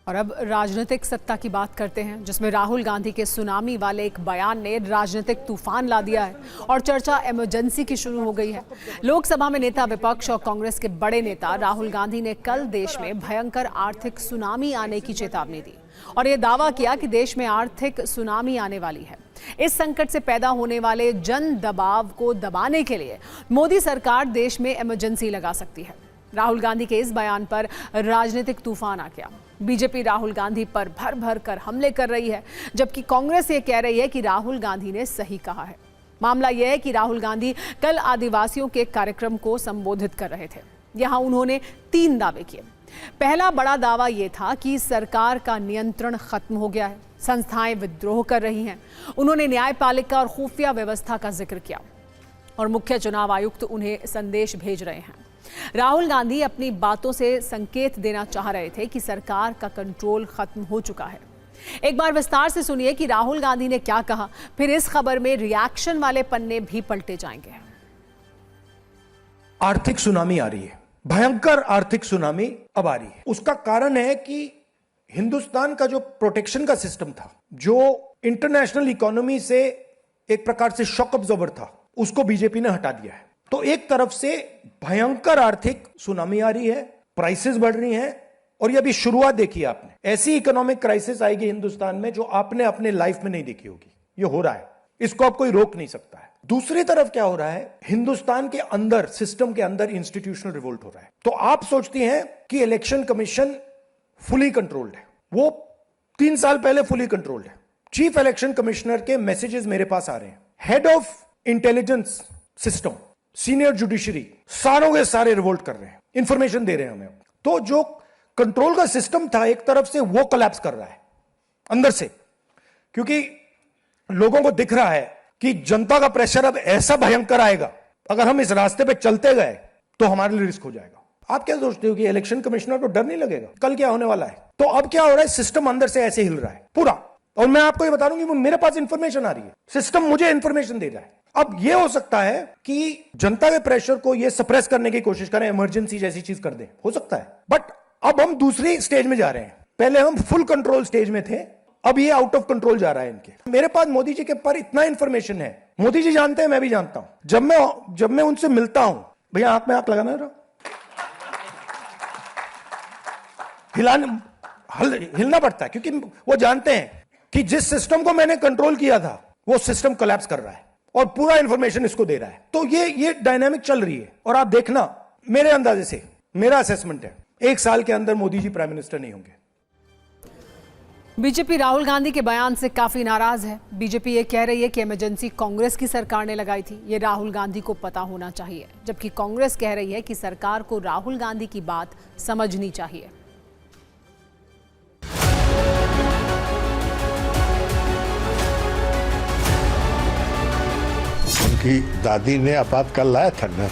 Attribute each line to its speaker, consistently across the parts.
Speaker 1: और अब राजनीतिक सत्ता की बात करते हैं, जिसमें राहुल गांधी के सुनामी वाले एक बयान ने राजनीतिक तूफान ला दिया है और चर्चा इमरजेंसी की शुरू हो गई है। लोकसभा में नेता विपक्ष और कांग्रेस के बड़े नेता राहुल गांधी ने कल देश में भयंकर आर्थिक सुनामी आने की चेतावनी दी और ये दावा किया कि देश में आर्थिक सुनामी आने वाली है। इस संकट से पैदा होने वाले जन दबाव को दबाने के लिए मोदी सरकार देश में इमरजेंसी लगा सकती है। राहुल गांधी के इस बयान पर राजनीतिक तूफान आ गया। बीजेपी राहुल गांधी पर भर भर कर हमले कर रही है, जबकि कांग्रेस ये कह रही है कि राहुल गांधी ने सही कहा है। मामला यह है कि राहुल गांधी कल आदिवासियों के कार्यक्रम को संबोधित कर रहे थे। यहां उन्होंने 3 दावे किए। पहला बड़ा दावा यह था कि सरकार का नियंत्रण खत्म हो गया है, संस्थाएं विद्रोह कर रही हैं। उन्होंने न्यायपालिका और खुफिया व्यवस्था का जिक्र किया और मुख्य चुनाव आयुक्त उन्हें संदेश भेज रहे हैं। राहुल गांधी अपनी बातों से संकेत देना चाह रहे थे कि सरकार का कंट्रोल खत्म हो चुका है। एक बार विस्तार से सुनिए कि राहुल गांधी ने क्या कहा, फिर इस खबर में रिएक्शन वाले पन्ने भी पलटे जाएंगे।
Speaker 2: आर्थिक सुनामी आ रही है, भयंकर आर्थिक सुनामी अब आ रही है। उसका कारण है कि हिंदुस्तान का जो प्रोटेक्शन का सिस्टम था, जो इंटरनेशनल इकोनॉमी से एक प्रकार से शॉक अब्जॉर्बर था, उसको बीजेपी ने हटा दिया है। तो एक तरफ से भयंकर आर्थिक सुनामी आ रही है, प्राइसेस बढ़ रही हैं और ये अभी शुरुआत देखी है आपने। ऐसी इकोनॉमिक क्राइसिस आएगी हिंदुस्तान में जो आपने अपने लाइफ में नहीं देखी होगी। ये हो रहा है, इसको अब कोई रोक नहीं सकता है। दूसरी तरफ क्या हो रहा है, हिंदुस्तान के अंदर, सिस्टम के अंदर इंस्टीट्यूशनल रिवोल्ट हो रहा है। तो आप सोचती हैं कि इलेक्शन कमीशन फुली कंट्रोल्ड है। वो 3 साल पहले फुली कंट्रोल्ड है। चीफ इलेक्शन कमिश्नर के मैसेजेस मेरे पास आ रहे हैं। Head of intelligence system, senior judiciary, सारों के सारे रिवोल्ट कर रहे हैं, इंफॉर्मेशन दे रहे हैं हमें। तो जो कंट्रोल का सिस्टम था एक तरफ से, वो कोलैप्स कर रहा है अंदर से, क्योंकि लोगों को दिख रहा है कि जनता का प्रेशर अब ऐसा भयंकर आएगा, अगर हम इस रास्ते पे चलते गए तो हमारे लिए रिस्क हो जाएगा। आप क्या सोचते हो कि इलेक्शन कमिश्नर को डर नहीं लगेगा कल क्या होने वाला है? तो अब क्या हो रहा है, सिस्टम अंदर से ऐसे हिल रहा है पूरा। और मैं आपको ये बता दूं कि मेरे पास इंफॉर्मेशन आ रही है, सिस्टम मुझे इंफॉर्मेशन दे रहा है। अब यह हो सकता है कि जनता के प्रेशर को यह सप्रेस करने की कोशिश करें, इमरजेंसी जैसी चीज कर दें, हो सकता है। बट अब हम दूसरी स्टेज में जा रहे हैं। पहले हम फुल कंट्रोल स्टेज में थे, अब ये आउट ऑफ कंट्रोल जा रहा है इनके। मेरे पास मोदी जी के पर इतना इंफॉर्मेशन है, मोदी जी जानते हैं, मैं भी जानता हूं। जब मैं उनसे मिलता हूं, भैया आंख में आंख लगाना है, हिलना पड़ता है, क्योंकि वो जानते हैं कि जिस सिस्टम को मैंने कंट्रोल किया था वो सिस्टम कोलैप्स कर रहा है और पूरा इंफॉर्मेशन इसको दे रहा है। तो ये डायनामिक चल रही है। और आप देखना, मेरे अंदाजे से, मेरा असेसमेंट है, 1 साल के अंदर मोदी जी प्राइम मिनिस्टर नहीं होंगे।
Speaker 1: बीजेपी राहुल गांधी के बयान से काफी नाराज है। बीजेपी ये कह रही है कि इमरजेंसी कांग्रेस की सरकार ने लगाई थी, ये राहुल गांधी को पता होना चाहिए, जबकि कांग्रेस कह रही है कि सरकार को राहुल गांधी की बात समझनी चाहिए।
Speaker 3: उनकी दादी ने आपातकाल लाया था ना,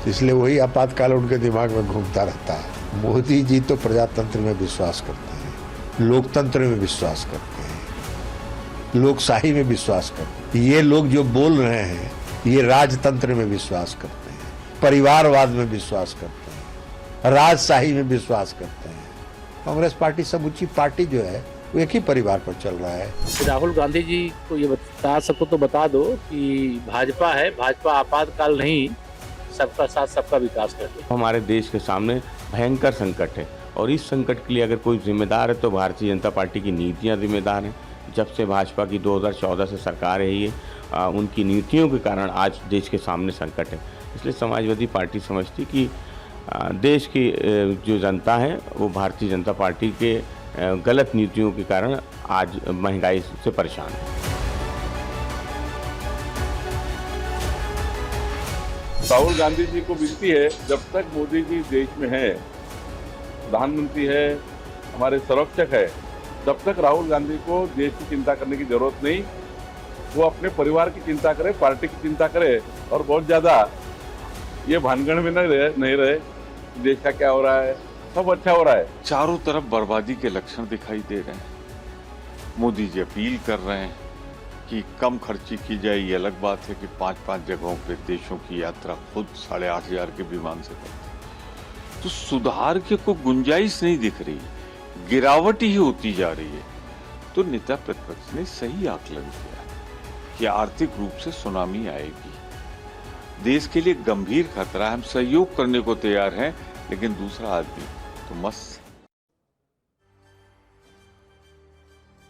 Speaker 3: इसलिए वही आपातकाल उनके दिमाग में घूमता रहता है। मोदी जी तो प्रजातंत्र में विश्वास करते हैं, लोकतंत्र में विश्वास करते हैं, लोकशाही में विश्वास करते हैं। ये लोग जो बोल रहे हैं, ये राजतंत्र में विश्वास करते हैं, परिवारवाद में विश्वास करते हैं, राजशाही में विश्वास करते हैं। कांग्रेस पार्टी समूची पार्टी जो है वो एक ही परिवार पर चल रहा है।
Speaker 4: राहुल गांधी जी को ये बता सको तो बता दो कि भाजपा है, भाजपा आपातकाल नहीं, सबका साथ सबका विकास करती है।
Speaker 5: हमारे देश के सामने भयंकर संकट है और इस संकट के लिए अगर कोई जिम्मेदार है तो भारतीय जनता पार्टी की नीतियां जिम्मेदार हैं। जब से भाजपा की 2014 से सरकार है, ये उनकी नीतियों के कारण आज देश के सामने संकट है। इसलिए समाजवादी पार्टी समझती कि देश की जो जनता है वो भारतीय जनता पार्टी के गलत नीतियों के कारण आज महंगाई से परेशान है।
Speaker 6: राहुल गांधी जी को विनती है, जब तक मोदी जी देश में है, प्रधानमंत्री है, हमारे संरक्षक है, तब तक राहुल गांधी को देश की चिंता करने की जरूरत नहीं। वो अपने परिवार की चिंता करे, पार्टी की चिंता करे और बहुत ज्यादा ये भानगढ़ में नहीं रहे देश का क्या हो रहा है, सब अच्छा हो रहा है।
Speaker 7: चारों तरफ बर्बादी के लक्षण दिखाई दे रहे हैं। मोदी जी अपील कर रहे हैं कि कम खर्ची की जाए। ये अलग बात है कि 5-5 जगहों पे देशों की यात्रा खुद 8,500 के विमान से करते हैं। तो सुधार की कोई गुंजाइश नहीं दिख रही। गिरावट ही होती जा रही है, तो नेता प्रतिपक्ष ने सही आकलन किया कि आर्थिक रूप से सुनामी आएगी। देश के लिए गंभीर खतरा है, हम सहयोग करने को तैयार हैं, लेकिन दूसरा आदमी तो मस्त।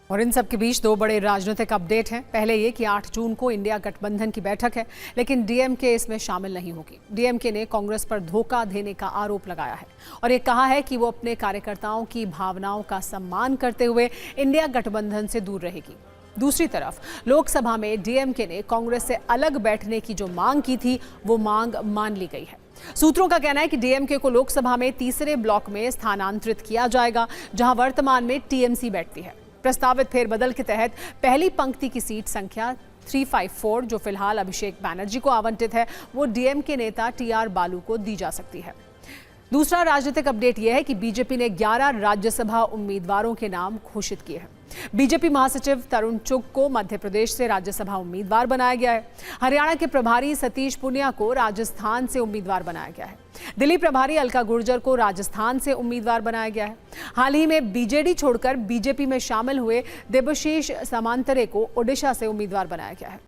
Speaker 1: और इन सब के बीच दो बड़े राजनीतिक अपडेट हैं। पहले ये कि 8 जून को इंडिया गठबंधन की बैठक है, लेकिन डीएमके इसमें शामिल नहीं होगी। डीएमके ने कांग्रेस पर धोखा देने का आरोप लगाया है और ये कहा है कि वो अपने कार्यकर्ताओं की भावनाओं का सम्मान करते हुए इंडिया गठबंधन से दूर रहेगी। दूसरी तरफ लोकसभा में डीएमके ने कांग्रेस से अलग बैठने की जो मांग की थी, वो मांग मान ली गई है। सूत्रों का कहना है कि डीएमके को लोकसभा में तीसरे ब्लॉक में स्थानांतरित किया जाएगा, जहां वर्तमान में टीएमसी बैठती है। प्रस्तावित फेरबदल के तहत पहली पंक्ति की सीट संख्या 354, जो फिलहाल अभिषेक बैनर्जी को आवंटित है, वो डीएमके नेता टीआर बालू को दी जा सकती है। दूसरा राजनीतिक अपडेट यह है कि बीजेपी ने 11 राज्यसभा उम्मीदवारों के नाम घोषित किए हैं। बीजेपी महासचिव तरुण चुग को मध्य प्रदेश से राज्यसभा उम्मीदवार बनाया गया है। हरियाणा के प्रभारी सतीश पुनिया को राजस्थान से उम्मीदवार बनाया गया है। दिल्ली प्रभारी अलका गुर्जर को राजस्थान से उम्मीदवार बनाया गया है। हाल ही में बीजेडी छोड़कर बीजेपी में शामिल हुए देबशीष समांतरे को ओडिशा से उम्मीदवार बनाया गया है।